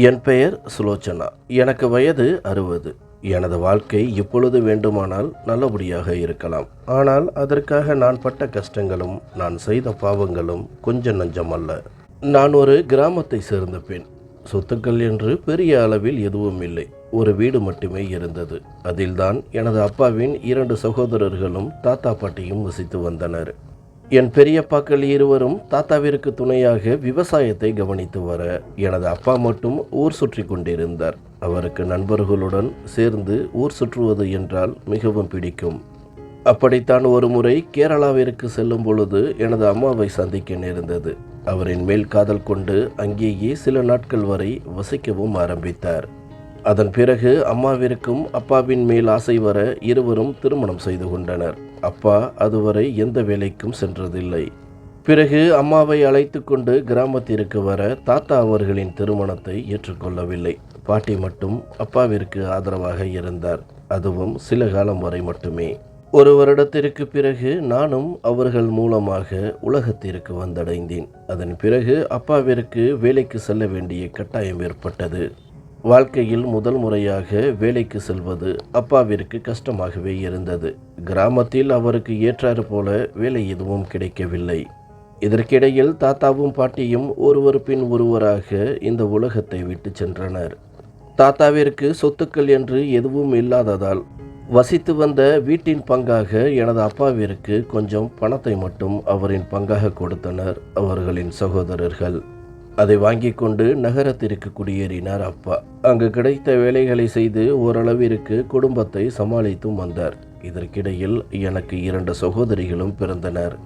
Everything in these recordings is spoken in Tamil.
என் பெயர் சுலோச்சனா. எனக்கு வயது 60. எனது வாழ்க்கை இப்பொழுது வேண்டுமானால் நல்லபடியாக இருக்கலாம். ஆனால் அதற்காக நான் பட்ட கஷ்டங்களும் நான் செய்த பாவங்களும் கொஞ்சம் நஞ்சம் அல்ல. நான் ஒரு கிராமத்தை சேர்ந்த பெண். சொத்துக்கள் என்று பெரிய அளவில் எதுவும் இல்லை. ஒரு வீடு மட்டுமே இருந்தது. அதில்தான் எனது அப்பாவின் 2 சகோதரர்களும் தாத்தா பாட்டியும் வசித்து வந்தனர். என் பெரியப்பாக்கள் இருவரும் தாத்தாவிற்கு துணையாக விவசாயத்தை கவனித்து வர, எனது அப்பா மட்டும் ஊர் சுற்றி கொண்டிருந்தார். அவருக்கு நண்பர்களுடன் சேர்ந்து ஊர் சுற்றுவது என்றால் மிகவும் பிடிக்கும். அப்படித்தான் ஒரு முறை கேரளாவிற்கு செல்லும் பொழுது எனது அம்மாவை சந்திக்க நேர்ந்தது. அவரின் மேல் காதல் கொண்டு அங்கேயே சில நாட்கள் வரை வசிக்கவும் ஆரம்பித்தார். அதன் பிறகு அம்மாவிற்கும் அப்பாவின் மேல் ஆசை வர இருவரும் திருமணம் செய்து கொண்டனர். அப்பா அதுவரை எந்த வேலைக்கும் சென்றதில்லை. பிறகு அம்மாவை அழைத்து கொண்டு கிராமத்திற்கு வர தாத்தா அவர்களின் திருமணத்தை ஏற்றுக்கொள்ளவில்லை. பாட்டி மட்டும் அப்பாவிற்கு ஆதரவாக இருந்தார். அதுவும் சில காலம் வரை மட்டுமே. 1 வருடத்திற்கு பிறகு நானும் அவர்கள் மூலமாக உலகத்திற்கு வந்தடைந்தேன். அதன் பிறகு அப்பாவிற்கு வேலைக்கு செல்ல வேண்டிய கட்டாயம் ஏற்பட்டது. வாழ்க்கையில் முதல் முறையாக வேலைக்கு செல்வது அப்பாவிற்கு கஷ்டமாகவே இருந்தது. கிராமத்தில் அவருக்கு ஏற்றாறு போல வேலை எதுவும் கிடைக்கவில்லை. இதற்கிடையில் தாத்தாவும் பாட்டியும் ஒருவர் பின் ஒருவராக இந்த உலகத்தை விட்டு சென்றனர். தாத்தாவிற்கு சொத்துக்கள் என்று எதுவும் இல்லாததால் வசித்து வந்த வீட்டின் பங்காக எனது அப்பாவிற்கு கொஞ்சம் பணத்தை மட்டும் அவரின் பங்காக கொடுத்தனர் அவர்களின் சகோதரர்கள். அதை வாங்கி கொண்டு நகரத்திற்கு குடியேறினார் அப்பா. அங்கு கிடைத்த வேலைகளை செய்து ஓரளவிற்கு குடும்பத்தை சமாளித்தும் வந்தார். இதற்கிடையில் எனக்கு 2 சகோதரிகளும் பிறந்தனர்.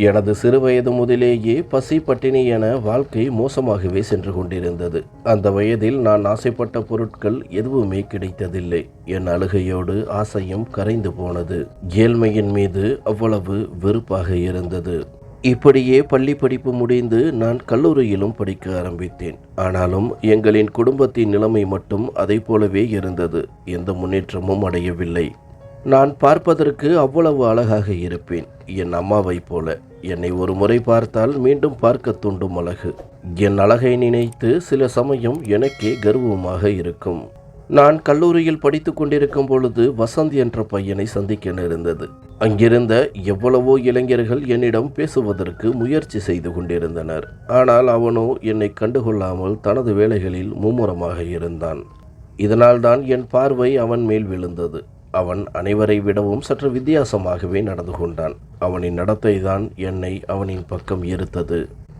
எனது சிறுவயது முதலேயே பசி பட்டினி என வாழ்க்கை மோசமாகவே சென்று கொண்டிருந்தது. அந்த வயதில் நான் ஆசைப்பட்ட பொருட்கள் எதுவுமே கிடைத்ததில்லை. என் அழுகையோடு ஆசையும் கரைந்து போனது. ஏழ்மையின் மீது அவ்வளவு வெறுப்பாக இருந்தது. இப்படியே பள்ளி படிப்பு முடிந்து நான் கல்லூரியிலும் படிக்க ஆரம்பித்தேன். ஆனாலும் எங்களின் குடும்பத்தின் நிலைமை மட்டும் அதை போலவே இருந்தது. எந்த முன்னேற்றமும் அடையவில்லை. நான் பார்ப்பதற்கு அவ்வளவு அழகாக இருப்பேன், என் அம்மாவை போல. என்னை ஒரு முறை பார்த்தால் மீண்டும் பார்க்க தூண்டும் அழகு. என் அழகை நினைத்து சில சமயம் எனக்கே கர்வமாக இருக்கும். நான் கல்லூரியில் படித்து கொண்டிருக்கும் பொழுது வசந்த் என்ற பையனை சந்திக்க நேர்ந்தது. அங்கிருந்த எவ்வளவோ இளைஞர்கள் என்னிடம் பேசுவதற்கு முயற்சி செய்து கொண்டிருந்தனர். ஆனால் அவனோ என்னை கண்டுகொள்ளாமல் தனது வேலைகளில் மும்முரமாக இருந்தான். இதனால்தான் என் பார்வை அவன் மேல் விழுந்தது. அவன் அனைவரை விடவும் சற்று வித்தியாசமாகவே நடந்து கொண்டான். அவனின் நடத்தை தான் என்னை அவனின் பக்கம் ஈர்த்தது.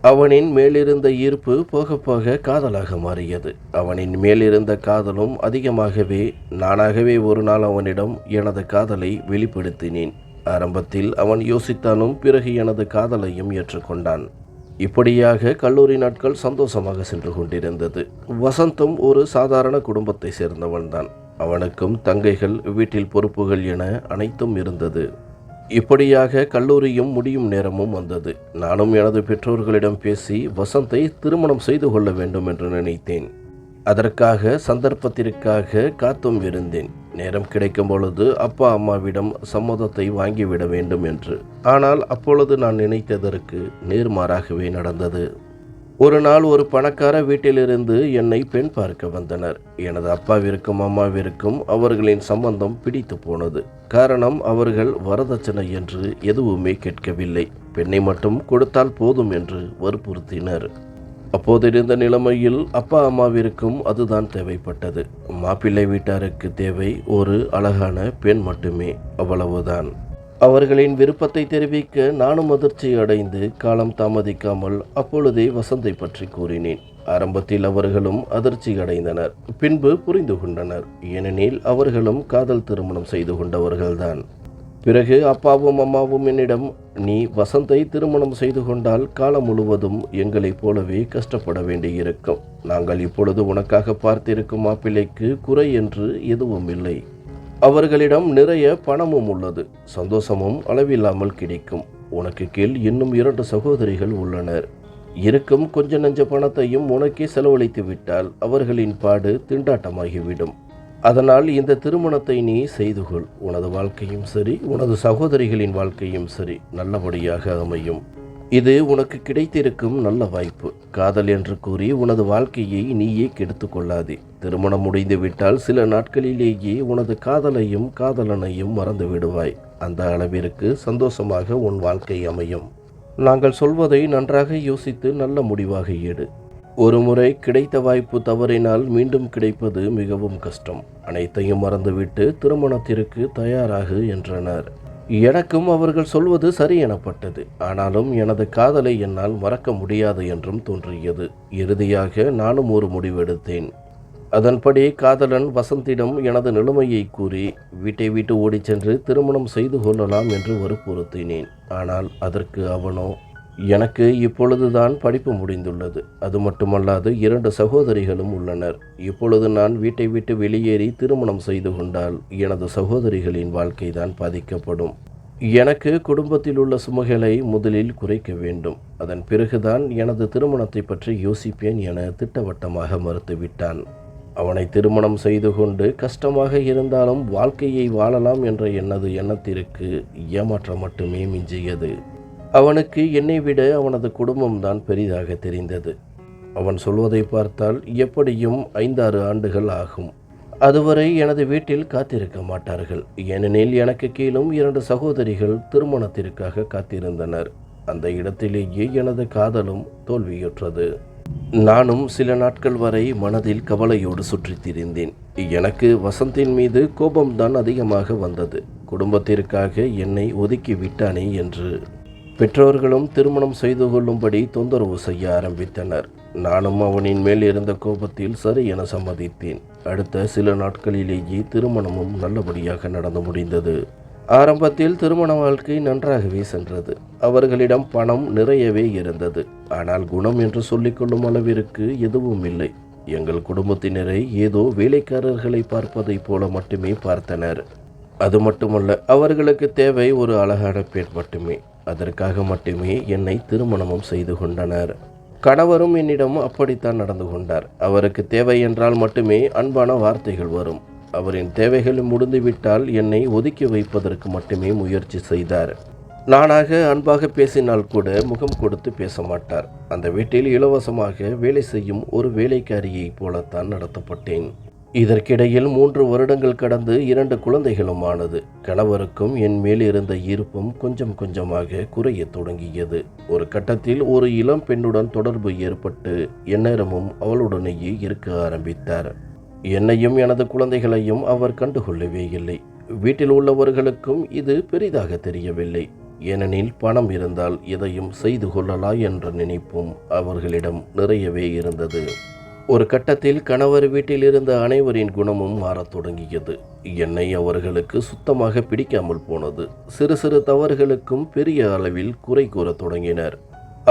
அவனின் மேலிருந்த ஈர்ப்பு போக போக காதலாக மாறியது. அவனின் மேலிருந்த காதலும் அதிகமாகவே நானாகவே ஒரு நாள் அவனிடம் எனது காதலை வெளிப்படுத்தினேன். ஆரம்பத்தில் அவன் யோசித்தாலும் பிறகு எனது காதலையும் ஏற்றுக்கொண்டான். இப்படியாக கல்லூரி நாட்கள் சந்தோஷமாக சென்று கொண்டிருந்தது. வசந்தும் ஒரு சாதாரண குடும்பத்தை சேர்ந்தவன்தான். அவனுக்கும் தங்கைகள், வீட்டில் பொறுப்புகள் என அனைத்தும் இருந்தது. இப்படியாக கல்லூரியும் முடியும் நேரமும் வந்தது. நானும் எனது பெற்றோர்களிடம் பேசி வசந்தை திருமணம் செய்து கொள்ள வேண்டும் என்று நினைத்தேன். அதற்காக சந்தர்ப்பத்திற்காக காத்தும் இருந்தேன். நேரம் கிடைக்கும் பொழுது அப்பா அம்மாவிடம் சம்மதத்தை வாங்கிவிட வேண்டும் என்று. ஆனால் அப்பொழுது நான் நினைத்ததற்கு நேர்மாறாகவே நடந்தது. ஒரு நாள் ஒரு பணக்கார வீட்டிலிருந்து என்னை பெண் பார்க்க வந்தனர். எனது அப்பாவிற்கும் அம்மாவிற்கும் அவர்களின் சம்பந்தம் பிடித்து போனது. காரணம், அவர்கள் வரதட்சணை என்று எதுவுமே கேட்கவில்லை. பெண்ணை மட்டும் கொடுத்தால் போதும் என்று வற்புறுத்தினர். அப்போதிருந்த நிலைமையில் அப்பா அம்மாவிற்கும் அதுதான் தேவைப்பட்டது. மாப்பிள்ளை வீட்டாருக்கு தேவை ஒரு அழகான பெண் மட்டுமே, அவ்வளவுதான். அவர்களின் விருப்பத்தை தெரிவிக்க நானும் அதிர்ச்சி அடைந்து காலம் தாமதிக்காமல் அப்பொழுதே வசந்தை பற்றி கூறினேன். ஆரம்பத்தில் அவர்களும் அதிர்ச்சி அடைந்தனர். பின்பு புரிந்து கொண்டனர். ஏனெனில் அவர்களும் காதல் திருமணம் செய்து கொண்டவர்கள்தான். பிறகு அப்பாவும் அம்மாவும் என்னிடம், நீ வசந்தை திருமணம் செய்து கொண்டால் காலம் முழுவதும் எங்களைப் போலவே கஷ்டப்பட வேண்டியிருக்கும். நாங்கள் இப்பொழுது உனக்காக பார்த்திருக்கும் மாப்பிள்ளைக்கு குறை என்று எதுவும் இல்லை. அவர்களிடம் நிறைய பணமும் உள்ளது. சந்தோஷமும் அளவில்லாமல் கிடைக்கும். உனக்கு கீழ் இன்னும் 2 சகோதரிகள் உள்ளனர். இருக்கும் கொஞ்ச நஞ்ச பணத்தையும் உனக்கே செலவழித்து விட்டால் அவர்களின் பாடு திண்டாட்டமாகிவிடும். அதனால் இந்த திருமணத்தை நீ செய்து கொள். உனது வாழ்க்கையும் சரி, உனது சகோதரிகளின் வாழ்க்கையும் சரி நல்லபடியாக அமையும். இது உனக்கு கிடைத்திருக்கும் நல்ல வாய்ப்பு. காதல் என்று கூறி உனது வாழ்க்கையை நீயே கெடுத்து கொள்ளாதே. திருமணம் முடிந்து விட்டால் சில நாட்களிலேயே உனது காதலையும் காதலனையும் மறந்து விடுவாய். அந்த அளவிற்கு சந்தோஷமாக உன் வாழ்க்கை அமையும். நாங்கள் சொல்வதை நன்றாக யோசித்து நல்ல முடிவாக எடு. ஒரு முறை கிடைத்த வாய்ப்பு தவறினால் மீண்டும் கிடைப்பது மிகவும் கஷ்டம். அனைத்தையும் மறந்துவிட்டு திருமணத்திற்கு தயாராகு என்றனர். எனக்கும் அவர்கள் சொல்வது சரி எனப்பட்டது. ஆனாலும் எனது காதலை என்னால் மறக்க முடியாது என்றும் தோன்றியது. இறுதியாக நானும் ஒரு முடிவெடுத்தேன். அதன்படி காதலன் வசந்திடம் எனது நிலைமையை கூறி வீட்டை விட்டு ஓடிச் சென்று திருமணம் செய்து கொள்ளலாம் என்று வற்புறுத்தினேன். ஆனால் அதற்கு அவனோ, எனக்கு இப்பொழுதுதான் படிப்பு முடிந்துள்ளது. அது மட்டுமல்லாது 2 சகோதரிகளும் உள்ளனர். இப்பொழுது நான் வீட்டை விட்டு வெளியேறி திருமணம் செய்து கொண்டால் எனது சகோதரிகளின் வாழ்க்கைதான் பாதிக்கப்படும். எனக்கு குடும்பத்தில் உள்ள சுமைகளை முதலில் குறைக்க வேண்டும். அதன் பிறகுதான் எனது திருமணத்தை பற்றி யோசிப்பேன் என திட்டவட்டமாக மறுத்துவிட்டான். அவனை திருமணம் செய்து கொண்டு கஷ்டமாக இருந்தாலும் வாழ்க்கையை வாழலாம் என்ற எனது எண்ணத்திற்கு ஏமாற்றம் மட்டுமே மிஞ்சியது. அவனுக்கு என்னை விட அவனது குடும்பம்தான் பெரிதாக தெரிந்தது. அவன் சொல்வதை பார்த்தால் எப்படியும் 5-6 ஆண்டுகள் ஆகும். அதுவரை எனது வீட்டில் காத்திருக்க மாட்டார்கள். ஏனெனில் எனக்கு கீழும் 2 சகோதரிகள் திருமணத்திற்காக காத்திருந்தனர். அந்த இடத்திலேயே எனது காதலும் தோல்வியுற்றது. நானும் சில நாட்கள் வரை மனதில் கவலையோடு சுற்றித் திரிந்தேன். எனக்கு வசந்தின் மீது கோபம்தான் அதிகமாக வந்தது. குடும்பத்திற்காக என்னை ஒதுக்கி விட்டானே என்று. பெற்றோர்களும் திருமணம் செய்து கொள்ளும்படி தொந்தரவு செய்ய ஆரம்பித்தனர். நானும் அவனின் மேல் இருந்த கோபத்தில் சரி என சம்மதித்தேன். அடுத்த சில நாட்களிலேயே திருமணமும் நல்லபடியாக நடந்து முடிந்தது. ஆரம்பத்தில் திருமண வாழ்க்கை நன்றாகவே சென்றது. அவர்களிடம் பணம் நிறையவே இருந்தது. ஆனால் குணம் என்று சொல்லிக்கொள்ளும் அளவிற்கு எதுவும் இல்லை. எங்கள் குடும்பத்தினரை ஏதோ வேலைக்காரர்களை பார்ப்பதைப் போல மட்டுமே பார்த்தனர். அது மட்டுமல்ல, அவர்களுக்கு தேவை ஒரு அழகான பெண் மட்டுமே. அதற்காக மட்டுமே என்னை திருமணமும் செய்து கொண்டனர். கணவரும் என்னிடம் அப்படித்தான் நடந்து கொண்டார். அவருக்கு தேவை என்றால் மட்டுமே அன்பான வார்த்தைகள் வரும். அவரின் தேவைகள் முடிந்துவிட்டால் என்னை ஒதுக்கி வைப்பதற்கு மட்டுமே முயற்சி செய்தார். நானாக அன்பாக பேசினால் கூட முகம் கொடுத்து பேச மாட்டார். அந்த வீட்டில் இலவசமாக வேலை செய்யும் ஒரு வேலைக்காரியைப் போலத்தான் நடத்தப்பட்டேன். இதற்கிடையில் 3 வருடங்கள் கடந்து 2 குழந்தைகளும் ஆனது. கணவருக்கும் என் மேல் இருந்த ஈர்ப்பும் கொஞ்சம் கொஞ்சமாக குறைய தொடங்கியது. ஒரு கட்டத்தில் ஒரு இளம் பெண்ணுடன் தொடர்பு ஏற்பட்டு எந்நேரமும் அவளுடனேயே இருக்க ஆரம்பித்தார். என்னையும் எனது குழந்தைகளையும் அவர் கண்டுகொள்ளவே இல்லை. வீட்டில் உள்ளவர்களுக்கும் இது பெரிதாக தெரியவில்லை. ஏனெனில் பணம் இருந்தால் எதையும் செய்து கொள்ளலாம் என்ற நினைப்பும் அவர்களிடம் நிறையவே இருந்தது. ஒரு கட்டத்தில் கணவர் வீட்டில் இருந்த அனைவரின் குணமும் மாறத் தொடங்கியது. என்னை அவர்களுக்கு சுத்தமாக பிடிக்காமல் போனது. சிறு சிறு தவறுகளுக்கும் பெரிய அளவில் குறை கூறத் தொடங்கினர்.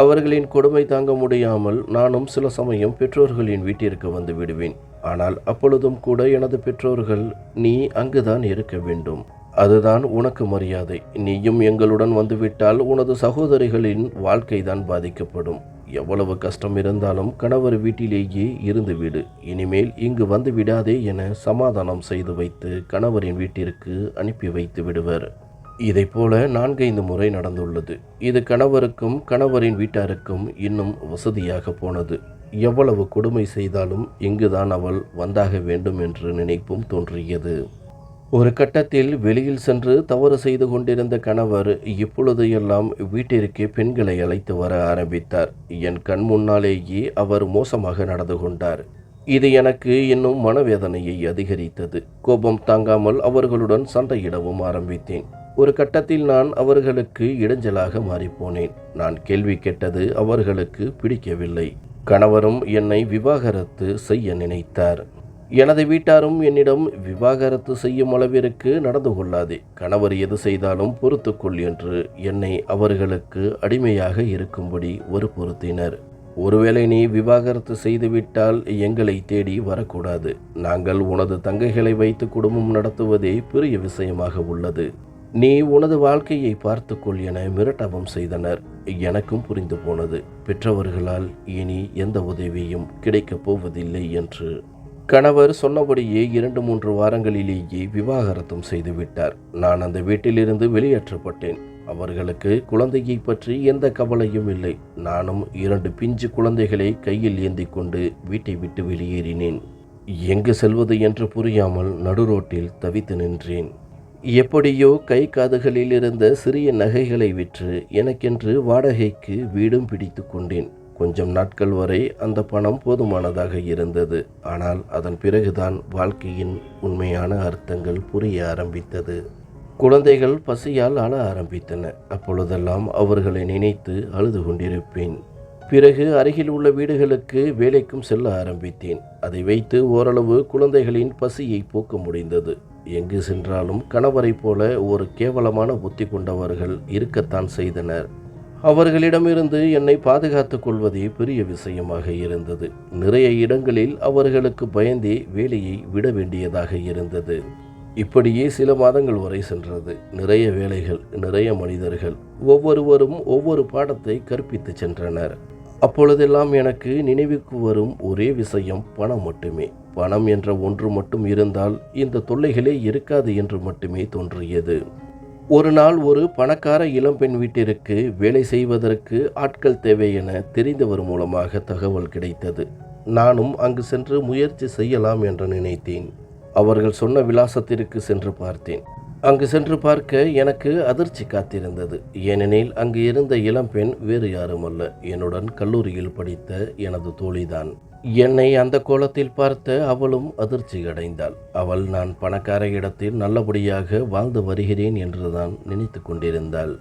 அவர்களின் கொடுமை தாங்க முடியாமல் நானும் சில சமயம் பெற்றோர்களின் வீட்டிற்கு வந்து விடுவேன். ஆனால் அப்பொழுதும் கூட எனது பெற்றோர்கள், நீ அங்குதான் இருக்க வேண்டும், அதுதான் உனக்கு மரியாதை, நீயும் எங்களுடன் வந்துவிட்டால் உனது சகோதரிகளின் வாழ்க்கைதான் பாதிக்கப்படும், எவ்வளவு கஷ்டம் இருந்தாலும் கணவர் வீட்டிலேயே இருந்துவிடு, இனிமேல் இங்கு வந்து விடாதே என சமாதானம் செய்து வைத்து கணவரின் வீட்டிற்கு அனுப்பி வைத்து விடுவர். இதைப்போல 4-5 முறை நடந்துள்ளது. இது கணவருக்கும் கணவரின் வீட்டாருக்கும் இன்னும் வசதியாக போனது. எவ்வளவு கொடுமை செய்தாலும் இங்குதான் அவள் வந்தாக வேண்டும் என்று நினைப்பும் தோன்றியது. ஒரு கட்டத்தில் வெளியில் சென்று தவறு செய்து கொண்டிருந்த கணவர் இப்பொழுது எல்லாம் வீட்டிற்கு பெண்களை அழைத்து வர ஆரம்பித்தார். என் கண் முன்னாலேயே அவர் மோசமாக நடந்து கொண்டார். இது எனக்கு இன்னும் மனவேதனையை அதிகரித்தது. கோபம் தாங்காமல் அவர்களுடன் சண்டையிடவும் ஆரம்பித்தேன். ஒரு கட்டத்தில் நான் அவர்களுக்கு இடைஞ்சலாக மாறிப்போனேன். நான் கேள்வி கேட்டது அவர்களுக்கு பிடிக்கவில்லை. கணவரும் என்னை விவாகரத்து செய்ய நினைத்தார். எனது வீட்டாரும் என்னிடம் விவாகரத்து செய்யும் அளவிற்கு நடந்து கொள்ளாதே, கணவர் எது செய்தாலும் பொறுத்துக்கொள் என்று என்னை அவர்களுக்கு அடிமையாக இருக்கும்படி வற்புறுத்தினர். ஒருவேளை நீ விவாகரத்து செய்துவிட்டால் எங்களை தேடி வரக்கூடாது, நாங்கள் உனது தங்கைகளை வைத்து குடும்பம் நடத்துவதே பெரிய விஷயமாக உள்ளது, நீ உனது வாழ்க்கையை பார்த்துக்கொள் என மிரட்டவும் செய்தனர். எனக்கும் புரிந்து போனது, பெற்றவர்களால் இனி எந்த உதவியும் கிடைக்கப் போவதில்லை என்று. கணவர் சொன்னபடியே 2-3 வாரங்களிலேயே விவாகரத்தும் செய்துவிட்டார். நான் அந்த வீட்டிலிருந்து வெளியேற்றப்பட்டேன். அவர்களுக்கு குழந்தையை பற்றி எந்த கவலையும் இல்லை. நானும் 2 பிஞ்சு குழந்தைகளை கையில் ஏந்தி கொண்டு வீட்டை விட்டு வெளியேறினேன். எங்கு செல்வது என்று புரியாமல் நடுரோட்டில் தவித்து நின்றேன். எப்படியோ கை காதுகளில் இருந்த சிறிய நகைகளை விற்று எனக்கென்று வாடகைக்கு வீடும் பிடித்து கொண்டேன். கொஞ்சம் நாட்கள் வரை அந்த பணம் போதுமானதாக இருந்தது. ஆனால் அதன் பிறகுதான் வாழ்க்கையின் உண்மையான அர்த்தங்கள் புரிய ஆரம்பித்தது. குழந்தைகள் பசியால் அழ ஆரம்பித்தன. அப்பொழுதெல்லாம் அவர்களை நினைத்து அழுது கொண்டிருப்பேன். பிறகு அருகில் உள்ள வீடுகளுக்கு வேலைக்கும் செல்ல ஆரம்பித்தேன். அதை வைத்து ஓரளவு குழந்தைகளின் பசியை போக்க முடிந்தது. எங்கு சென்றாலும் கணவரைப் போல ஒரு கேவலமான புத்தி கொண்டவர்கள் இருக்கத்தான் செய்தனர். அவர்களிடமிருந்து என்னை பாதுகாத்துக் கொள்வதே பெரிய விஷயமாக இருந்தது. நிறைய இடங்களில் அவர்களுக்கு பயந்தே வேலையை விட வேண்டியதாக இருந்தது. இப்படியே சில மாதங்கள் வரை சென்றது. நிறைய வேலைகள், நிறைய மனிதர்கள், ஒவ்வொருவரும் ஒவ்வொரு பாடத்தை கற்பித்து சென்றனர். அப்பொழுதெல்லாம் எனக்கு நினைவுக்கு வரும் ஒரே விஷயம் பணம் மட்டுமே. பணம் என்ற ஒன்று மட்டும் இருந்தால் இந்த தொல்லைகளே இருக்காது என்று மட்டுமே தோன்றியது. ஒரு நாள் ஒரு பணக்கார இளம்பெண் வீட்டிற்கு வேலை செய்வதற்கு ஆட்கள் தேவை என தெரிந்தவர் மூலமாக தகவல் கிடைத்தது. நானும் அங்கு சென்று முயற்சி செய்யலாம் என்று நினைத்தேன். அவர்கள் சொன்ன விலாசத்திற்கு சென்று பார்த்தேன். அங்கு சென்று பார்க்க எனக்கு அதிர்ச்சி காத்திருந்தது. ஏனெனில் அங்கு இருந்த இளம்பெண் வேறு யாருமல்ல, என்னுடன் கல்லூரியில் படித்த எனது தோழிதான். என்னை அந்த கோலத்தில் பார்த்த அவளும் அதிர்ச்சி அடைந்தாள். அவள் நான் பணக்கார இடத்தில் நல்லபடியாக வாழ்ந்து வருகிறேன் என்றுதான் நினைத்து கொண்டிருந்தாள்.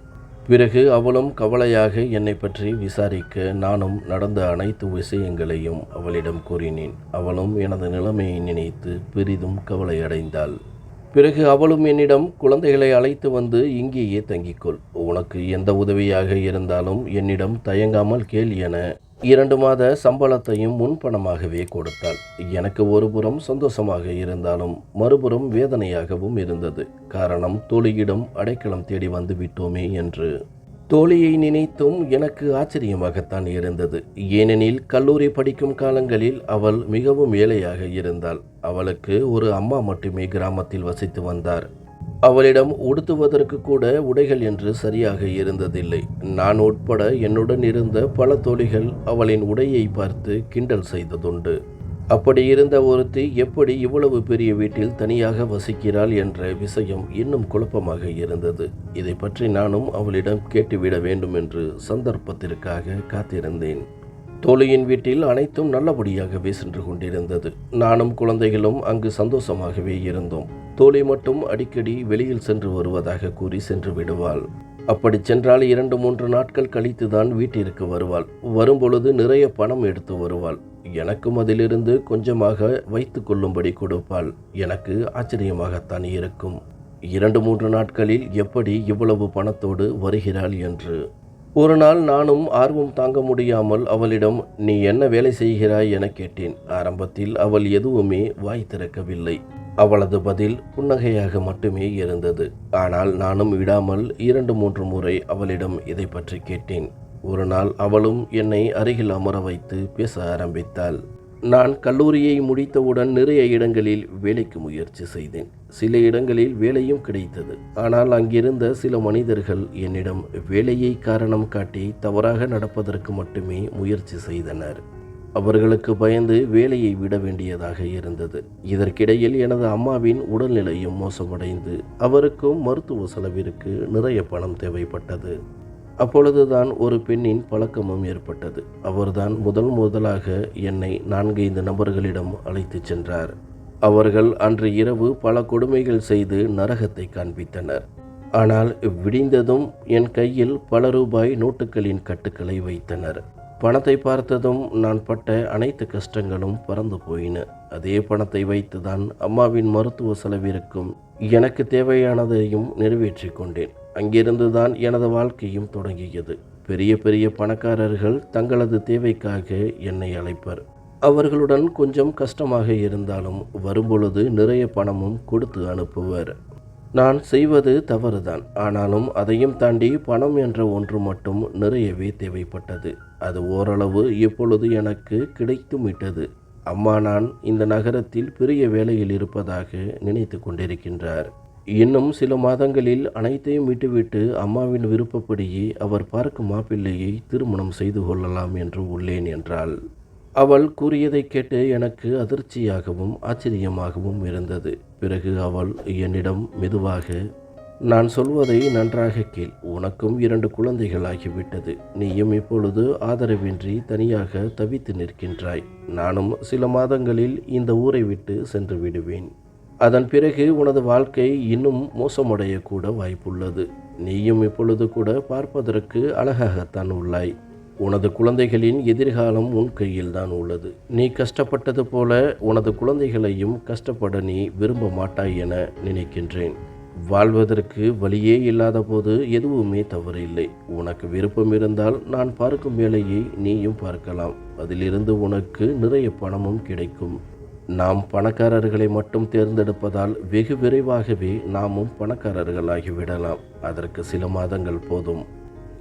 பிறகு அவளும் கவலையாக என்னை பற்றி விசாரிக்க நானும் நடந்த அனைத்து விஷயங்களையும் அவளிடம் கூறினேன். அவளும் எனது நிலைமையை நினைத்து பெரிதும் கவலையடைந்தாள். பிறகு அவளும் என்னிடம், குழந்தைகளை அழைத்து வந்து இங்கேயே தங்கிக்கொள், உனக்கு எந்த உதவியாக இருந்தாலும் என்னிடம் தயங்காமல் கேள் என 2 மாத சம்பளத்தையும் முன்பணமாகவே கொடுத்தாள். எனக்கு ஒருபுறம் சந்தோஷமாக இருந்தாலும் மறுபுறம் வேதனையாகவும் இருந்தது. காரணம், தோழியிடம் அடைக்கலம் தேடி வந்து விட்டோமே என்று. தோழியை நினைத்தும் எனக்கு ஆச்சரியமாகத்தான் இருந்தது. ஏனெனில் கல்லூரி படிக்கும் காலங்களில் அவள் மிகவும் ஏழையாக இருந்தாள். அவளுக்கு ஒரு அம்மா மட்டுமே கிராமத்தில் வசித்து வந்தார். அவளிடம் உடுத்துவதற்கு கூட உடைகள் என்று சரியாக இருந்ததில்லை. நான் உட்பட என்னுடன் இருந்த பல தோழிகள் அவளின் உடையை பார்த்து கிண்டல் செய்ததுண்டு. அப்படி இருந்த ஒருத்தி எப்படி இவ்வளவு பெரிய வீட்டில் தனியாக வசிக்கிறாள் என்ற விஷயம் இன்னும் குழப்பமாக இருந்தது. இதை பற்றி நானும் அவளிடம் கேட்டுவிட வேண்டும் என்று சந்தர்ப்பத்திற்காக காத்திருந்தேன். தோழியின் வீட்டில் அனைத்தும் நல்லபடியாகவே சென்று கொண்டிருந்தது. நானும் குழந்தைகளும் அங்கு சந்தோஷமாகவே இருந்தோம். தோழி மட்டும் அடிக்கடி வெளியில் சென்று வருவதாக கூறி சென்று விடுவாள். அப்படி சென்றால் 2-3 நாட்கள் கழித்துதான் வீட்டிற்கு வருவாள். வரும்பொழுது நிறைய பணம் எடுத்து வருவாள். எனக்கும் அதிலிருந்து கொஞ்சமாக வைத்து கொள்ளும்படி கொடுப்பாள். எனக்கு ஆச்சரியமாகத்தான் இருக்கும். 2-3 நாட்களில் எப்படி இவ்வளவு பணத்தோடு வருகிறாள் என்று. ஒரு நாள் நானும் ஆர்வம் தாங்க முடியாமல் அவளிடம், நீ என்ன வேலை செய்கிறாய் என கேட்டேன். ஆரம்பத்தில் அவள் எதுவுமே வாய் திறக்கவில்லை. அவளது பதில் புன்னகையாக மட்டுமே இருந்தது. ஆனால் நானும் விடாமல் 2-3 முறை அவளிடம் இதை பற்றி கேட்டேன். ஒரு நாள் அவளும் என்னை அருகில் அமர வைத்து பேச ஆரம்பித்தாள். நான் கல்லூரியை முடித்தவுடன் நிறைய இடங்களில் வேலைக்கு முயற்சி செய்தேன். சில இடங்களில் வேலையும் கிடைத்தது. ஆனால் அங்கிருந்த சில மனிதர்கள் என்னிடம் வேலையை காரணம் காட்டி தவறாக நடப்பதற்கு மட்டுமே முயற்சி செய்தனர். அவர்களுக்கு பயந்து வேலையை விட வேண்டியதாக இருந்தது. இதற்கிடையில் எனது அம்மாவின் உடல்நிலையும் மோசமடைந்து அவருக்கும் மருத்துவ செலவிற்கு நிறைய பணம் தேவைப்பட்டது. அப்பொழுதுதான் ஒரு பெண்ணின் பழக்கமும் ஏற்பட்டது. அவர்தான் முதலாக என்னை 4-5 நபர்களிடம் அழைத்துச் சென்றார். அவர்கள் அன்று இரவு பல கொடுமைகள் செய்து நரகத்தை காண்பித்தனர். ஆனால் விடிந்ததும் என் கையில் பல ரூபாய் நோட்டுகளின் கட்டுக்களை வைத்தனர். பணத்தை பார்த்ததும் நான் பட்ட அனைத்து கஷ்டங்களும் பறந்து போயின. அதே பணத்தை வைத்துதான் அம்மாவின் மருத்துவ செலவிற்கும் எனக்கு தேவையானதையும் நிறைவேற்றி கொண்டேன். அங்கிருந்துதான் எனது வாழ்க்கையும் தொடங்கியது. பெரிய பெரிய பணக்காரர்கள் தங்களது தேவைக்காக என்னை அழைப்பர். அவர்களுடன் கொஞ்சம் கஷ்டமாக இருந்தாலும் வரும்பொழுது நிறைய பணமும் கொடுத்து அனுப்புவர். நான் செய்வது தவறுதான். ஆனாலும் அதையும் தாண்டி பணம் என்ற ஒன்று மட்டும் நிறையவே தேவைப்பட்டது. அது ஓரளவு இப்பொழுது எனக்கு கிடைத்தும் விட்டது. அம்மா நான் இந்த நகரத்தில் பெரிய வேலையில் இருப்பதாக நினைத்து கொண்டிருக்கின்றார். இன்னும் சில மாதங்களில் அனைத்தையும் விட்டுவிட்டு அம்மாவின் விருப்பப்படியே அவர் பார்க்கும் மாப்பிள்ளையை திருமணம் செய்து கொள்ளலாம் என்று உள்ளேன் என்றாள். அவள் கூறியதை கேட்டு எனக்கு அதிர்ச்சியாகவும் ஆச்சரியமாகவும் இருந்தது. பிறகு அவள் என்னிடம் மெதுவாக, நான் சொல்வதை நன்றாக கேள். உனக்கும் 2 குழந்தைகள் ஆகிவிட்டது. நீயும் இப்பொழுது ஆதரவின்றி தனியாக தவித்து நிற்கின்றாய். நானும் சில மாதங்களில் இந்த ஊரை விட்டு சென்று விடுவேன். அதன் பிறகு உனது வாழ்க்கை இன்னும் மோசமடையக்கூட வாய்ப்புள்ளது. நீயும் இப்பொழுது கூட பார்ப்பதற்கு அழகாகத்தான் உள்ளாய். உனது குழந்தைகளின் எதிர்காலம் உன் கையில்தான் உள்ளது. நீ கஷ்டப்பட்டது போல உனது குழந்தைகளையும் கஷ்டப்பட நீ விரும்ப மாட்டாய் என நினைக்கின்றேன். வாழ்வதற்கு வழியே இல்லாத போது எதுவுமே தவறில்லை. உனக்கு விருப்பம் இருந்தால் நான் பார்க்கும் வேலையை நீயும் பார்க்கலாம். அதிலிருந்து உனக்கு நிறைய பணமும் கிடைக்கும். நாம் பணக்காரர்களை மட்டும் தேர்ந்தெடுப்பதால் வெகு விரைவாகவே நாமும் பணக்காரர்களாகிவிடலாம். அதற்கு சில மாதங்கள் போதும்.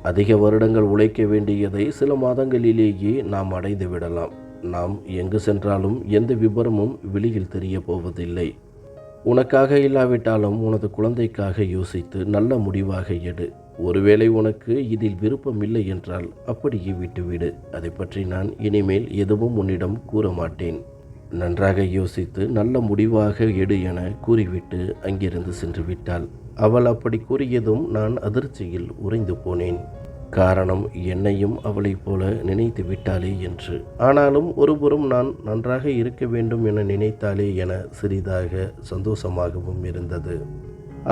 அதிக வருடங்கள் உழைக்க வேண்டியதை சில மாதங்களிலேயே நாம் அடைந்து விடலாம். நாம் எங்கு சென்றாலும் எந்த விபரமும் வெளியில் தெரிய போவதில்லை. உனக்காக இல்லாவிட்டாலும் உனது குழந்தைக்காக யோசித்து நல்ல முடிவாக எடு. ஒருவேளை உனக்கு இதில் விருப்பம் இல்லை என்றால் அப்படியே விட்டுவிடு. அதை பற்றி நான் இனிமேல் எதுவும் உன்னிடம் கூற மாட்டேன். நன்றாக யோசித்து நல்ல முடிவாக எடு என கூறிவிட்டு அங்கிருந்து சென்று விட்டாள். அவள் அப்படி கூறியதும் நான் அதிர்ச்சியில் உறைந்து போனேன். காரணம், என்னையும் அவளைப் போல நினைத்து விட்டாளே என்று. ஆனாலும் ஒருபுறம் நான் நன்றாக இருக்க வேண்டும் என நினைத்தாளே என சிறிதாக சந்தோஷமாகவும் இருந்தது.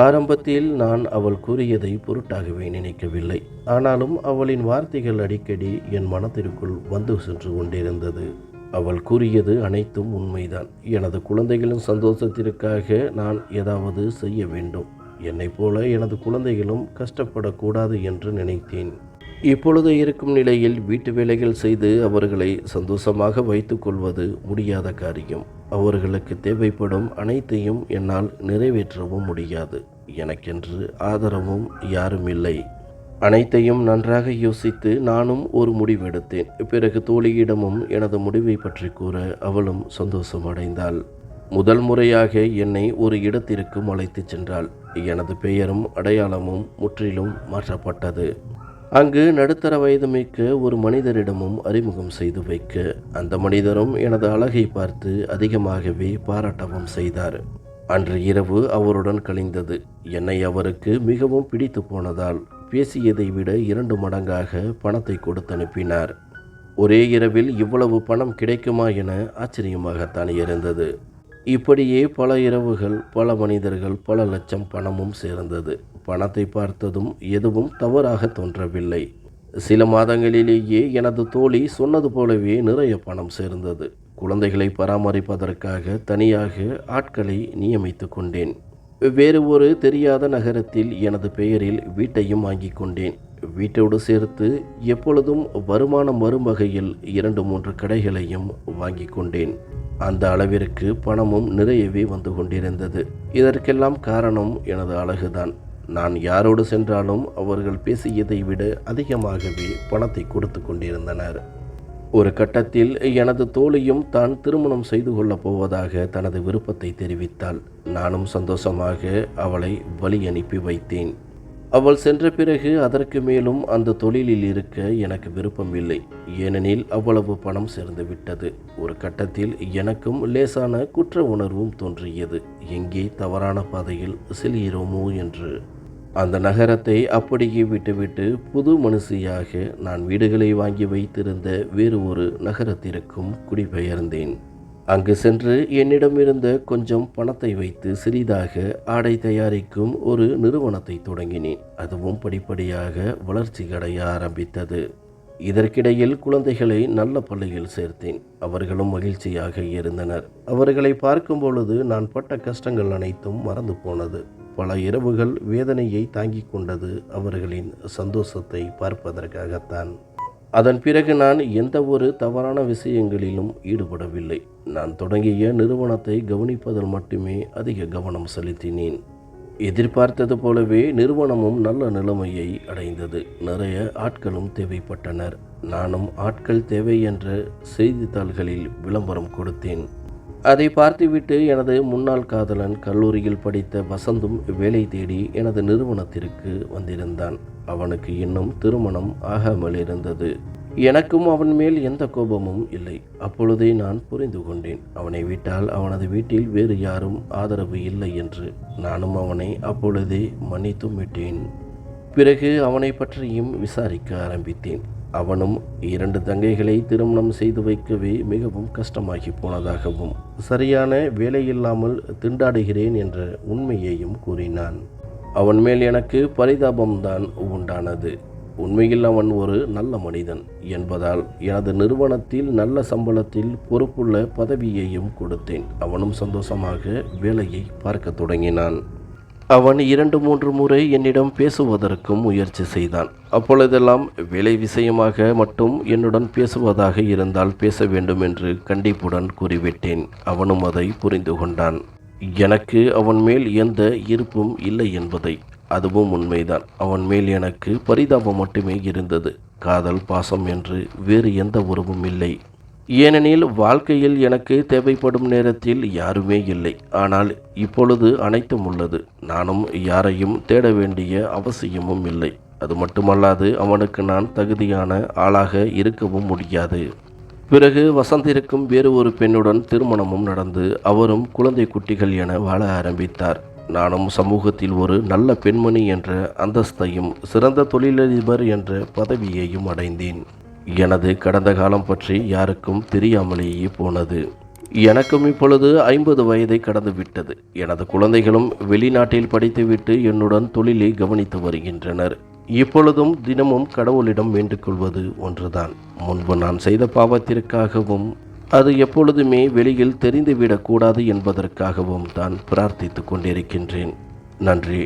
ஆரம்பத்தில் நான் அவள் கூறியதை பொருட்டாகவே நினைக்கவில்லை. ஆனாலும் அவளின் வார்த்தைகள் அடிக்கடி என் மனத்திற்குள் வந்து சென்று கொண்டிருந்தது. அவள் கூறியது அனைத்தும் உண்மைதான். எனது குழந்தைகளின் சந்தோஷத்திற்காக நான் ஏதாவது செய்ய வேண்டும். என்னைப் போல எனது குழந்தைகளும் கஷ்டப்படக்கூடாது என்று நினைத்தேன். இப்பொழுது இருக்கும் நிலையில் வீட்டு வேலைகள் செய்து அவர்களை சந்தோஷமாக வைத்து கொள்வது முடியாத காரியம். அவர்களுக்கு தேவைப்படும் அனைத்தையும் என்னால் நிறைவேற்றவும் முடியாது. எனக்கென்று ஆதரவும் யாரும் இல்லை. அனைத்தையும் நன்றாக யோசித்து நானும் ஒரு முடிவெடுத்தேன். பிறகு தோழியிடமும் எனது முடிவை பற்றி கூற அவளும் சந்தோஷம் அடைந்தாள். முதல் முறையாக என்னை ஒரு இடத்திற்கு அழைத்துச் சென்றாள். எனது பெயரும் அடையாளமும் முற்றிலும் மாற்றப்பட்டது. அங்கு நடுத்தர வயது மிக்க ஒரு மனிதரிடமும் அறிமுகம் செய்து வைக்க, அந்த மனிதரும் எனது அழகை பார்த்து அதிகமாகவே பாராட்டவும் செய்தார். அன்று இரவு அவருடன் கழிந்தது. என்னை அவருக்கு மிகவும் பிடித்து போனதால் பேசியதை விட 2 மடங்காக பணத்தை கொடுத்து அனுப்பினார். ஒரே இரவில் இவ்வளவு பணம் கிடைக்குமா என ஆச்சரியமாகத்தான் இருந்தது. இப்படியே பல இரவுகள், பல மனிதர்கள், பல லட்சம் பணமும் சேர்ந்தது. பணத்தை பார்த்ததும் எதுவும் தவறாக தோன்றவில்லை. சில மாதங்களிலேயே எனது தோழி சொன்னது போலவே நிறைய பணம் சேர்ந்தது. குழந்தைகளை பராமரிப்பதற்காக தனியாக ஆட்களை நியமித்து கொண்டேன். வேறு ஒரு தெரியாத நகரத்தில் எனது பெயரில் வீட்டையும் வாங்கி கொண்டேன். வீட்டோடு சேர்த்து எப்பொழுதும் வருமானம் வரும் வகையில் 2-3 கடைகளையும் வாங்கி கொண்டேன். அந்த அளவிற்கு பணமும் நிறையவே வந்து கொண்டிருந்தது. இதற்கெல்லாம் காரணம் எனது அழகுதான். நான் யாரோடு சென்றாலும் அவர்கள் பேசியதை விட அதிகமாகவே பணத்தை கொடுத்து கொண்டிருந்தனர். ஒரு கட்டத்தில் எனது தோழியும் தான் திருமணம் செய்து கொள்ளப் போவதாக தனது விருப்பத்தை தெரிவித்தாள். நானும் சந்தோஷமாக அவளை வழி அனுப்பி வைத்தேன். அவள் சென்ற பிறகு அதற்கு மேலும் அந்த தொழிலில் இருக்க எனக்கு விருப்பம் இல்லை. ஏனெனில் அவ்வளவு பணம் சேர்ந்து விட்டது. ஒரு கட்டத்தில் எனக்கும் லேசான குற்ற உணர்வும் தோன்றியது. எங்கே தவறான பாதையில் செல்கிறோமோ என்று. அந்த நகரத்தை அப்படியே விட்டுவிட்டு புது மனுஷியாக நான் வீடுகளை வாங்கி வைத்திருந்த வேறு ஒரு நகரத்திற்கும் குடிபெயர்ந்தேன். அங்கு சென்று என்னிடம் இருந்த கொஞ்சம் பணத்தை வைத்து சிறிதாக ஆடை தயாரிக்கும் ஒரு நிறுவனத்தை தொடங்கினேன். அதுவும் படிப்படியாக வளர்ச்சி அடைய ஆரம்பித்தது. இதற்கிடையில் குழந்தைகளை நல்ல பள்ளியில் சேர்த்தேன். அவர்களும் மகிழ்ச்சியாக இருந்தனர். அவர்களை பார்க்கும் பொழுது நான் பட்ட கஷ்டங்கள் அனைத்தும் மறந்து போனது. பல இரவுகள் வேதனையை தாங்கிக் கொண்டது அவர்களின் சந்தோஷத்தை பார்ப்பதற்காகத்தான். அதன் பிறகு நான் எந்த ஒரு தவறான விஷயங்களிலும் ஈடுபடவில்லை. நான் தொடங்கிய நிறுவனத்தை கவனிப்பதில் மட்டுமே அதிக கவனம் செலுத்தினேன். எதிர்பார்த்தது போலவே நிறுவனமும் நல்ல நிலைமையை அடைந்தது. நிறைய ஆட்களும் தேவைப்பட்டனர். நானும் ஆட்கள் தேவை என்ற செய்தித்தாள்களில் விளம்பரம் கொடுத்தேன். அதை பார்த்துவிட்டு எனது முன்னாள் காதலன் கல்லூரியில் படித்த வசந்தும் வேலை தேடி எனது நிறுவனத்திற்கு வந்திருந்தான். அவனுக்கு இன்னும் திருமணம் ஆகாமல் இருந்தது. எனக்கும் அவன் மேல் எந்த கோபமும் இல்லை. அப்பொழுதே நான் புரிந்து கொண்டேன், அவனை விட்டால் அவனது வீட்டில் வேறு யாரும் ஆதரவு இல்லை என்று. நானும் அவனை அப்பொழுதே மன்னித்தும் விட்டேன். பிறகு அவனை பற்றியும் விசாரிக்க ஆரம்பித்தேன். அவனும் 2 தங்கைகளை திருமணம் செய்து வைக்கவே மிகவும் கஷ்டமாகி போனதாகவும், சரியான வேலையில்லாமல் திண்டாடுகிறேன் என்ற உண்மையையும் கூறினான். அவன் மேல் எனக்கு பரிதாபம்தான் உண்டானது. உண்மையில் அவன் ஒரு நல்ல மனிதன் என்பதால் எனது நிறுவனத்தில் நல்ல சம்பளத்தில் பொறுப்புள்ள பதவியையும் கொடுத்தேன். அவனும் சந்தோஷமாக வேலையை பார்க்க தொடங்கினான். அவன் 2-3 முறை என்னிடம் பேசுவதற்கும் முயற்சி செய்தான். அப்பொழுதெல்லாம் வேலை விஷயமாக மட்டும் என்னுடன் பேசுவதாக இருந்தால் பேச வேண்டும் என்று கண்டிப்புடன் கூறிவிட்டேன். அவனும் அதை புரிந்து கொண்டான். எனக்கு அவன் மேல் எந்த ஈர்ப்பும் இல்லை என்பதை. அதுவும் உண்மைதான். அவன் மேல் எனக்கு பரிதாபம் மட்டுமே இருந்தது. காதல், பாசம் என்று வேறு எந்த உறவும் இல்லை. ஏனெனில் வாழ்க்கையில் எனக்கு தேவைப்படும் நேரத்தில் யாருமே இல்லை. ஆனால் இப்பொழுது அனைத்தும் உள்ளது. நானும் யாரையும் தேட வேண்டிய அவசியமும் இல்லை. அது மட்டுமல்லாது அவனுக்கு நான் தகுதியான ஆளாக இருக்கவும் முடியாது. பிறகு வசந்திருக்கும் வேறு ஒரு பெண்ணுடன் திருமணமும் நடந்து அவரும் குழந்தை குட்டிகள் என வாழ ஆரம்பித்தார். நானும் சமூகத்தில் ஒரு நல்ல பெண்மணி என்ற அந்தஸ்தையும் சிறந்த தொழிலதிபர் என்ற பதவியையும் அடைந்தேன். எனது கடந்த காலம் பற்றி யாருக்கும் தெரியாமலேயே போனது. எனக்கும் இப்பொழுது 50 வயதை கடந்து விட்டது. எனது குழந்தைகளும் வெளிநாட்டில் படித்துவிட்டு என்னுடன் தொழிலை கவனித்து வருகின்றனர். இப்பொழுதும் தினமும் கடவுளிடம் வேண்டிக்கொள்வது ஒன்றுதான். முன்பு நான் செய்த பாவத்திற்காகவும் அது எப்பொழுதுமே வெளியில் தெரிந்துவிடக்கூடாது என்பதற்காகவும் தான் பிரார்த்தித்து கொண்டிருக்கின்றேன். நன்றி.